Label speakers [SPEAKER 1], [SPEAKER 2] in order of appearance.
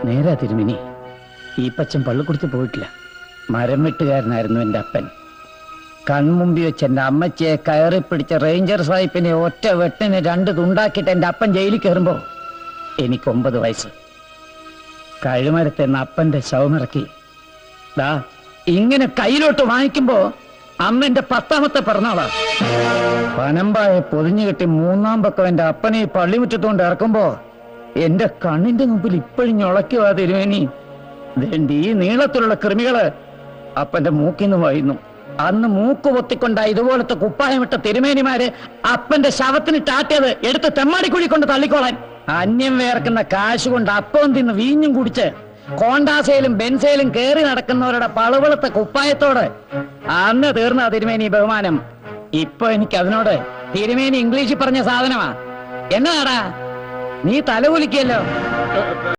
[SPEAKER 1] നേരാ തിരുമിനി. ഈ പച്ചൻ പള്ളിക്കുടുത്ത് പോയിട്ടില്ല. മരം വെട്ടുകാരനായിരുന്നു എൻ്റെ അപ്പൻ. കൺമുമ്പി വെച്ച് എൻ്റെ അമ്മച്ചിയെ കയറി പിടിച്ച റേഞ്ചർ സാഹിബിനെ ഒറ്റ വെട്ടിന് 2 തുണ്ടാക്കിയിട്ട് എൻ്റെ അപ്പൻ ജയിലിൽ കയറുമ്പോ എനിക്ക് 9 വയസ്സ്. കഴുമരത്തെന്ന് അപ്പന്റെ ശവമിറക്കി ദാ ഇങ്ങനെ കയ്യിലോട്ട് വാങ്ങിക്കുമ്പോ അന്ന് എന്റെ 10ാമത്തെ പിറന്നാളാ. പനമ്പായെ പൊതിഞ്ഞു കെട്ടി 3ാം പക്കം എന്റെ അപ്പനെ പള്ളിമുറ്റത്തുകൊണ്ട് ഇറക്കുമ്പോ എന്റെ കണ്ണിന്റെ മുമ്പിൽ ഇപ്പോഴും ഞൊളക്കുവാ തിരുമേനി. ഈ നീളത്തിലുള്ള കൃമികള് അപ്പന്റെ മൂക്കിന്ന് വായുന്നു. അന്ന് മൂക്ക് പൊത്തിക്കൊണ്ട ഇതുപോലത്തെ കുപ്പായമിട്ട തിരുമേനിമാര് അപ്പന്റെ ശവത്തിന് ടാട്ടിയത് എടുത്ത് തെമ്മാടിക്കുഴി കൊണ്ട് തള്ളിക്കോളാൻ. അന്യം വേർക്കുന്ന കാശ് കൊണ്ട് അപ്പം തിന്ന് വീഞ്ഞും കുടിച്ച് കോണ്ടാസയിലും ബെൻസയിലും കേറി നടക്കുന്നവരുടെ പളുവളത്തെ കുപ്പായത്തോട് അന്ന് തീർന്ന തിരുമേനി ബഹുമാനം. ഇപ്പൊ എനിക്ക് അതിനോട് തിരുമേനി ഇംഗ്ലീഷിൽ പറഞ്ഞ സാധനമാ. എന്നതാടാ നീ തലകുലിക്കല്ലോ.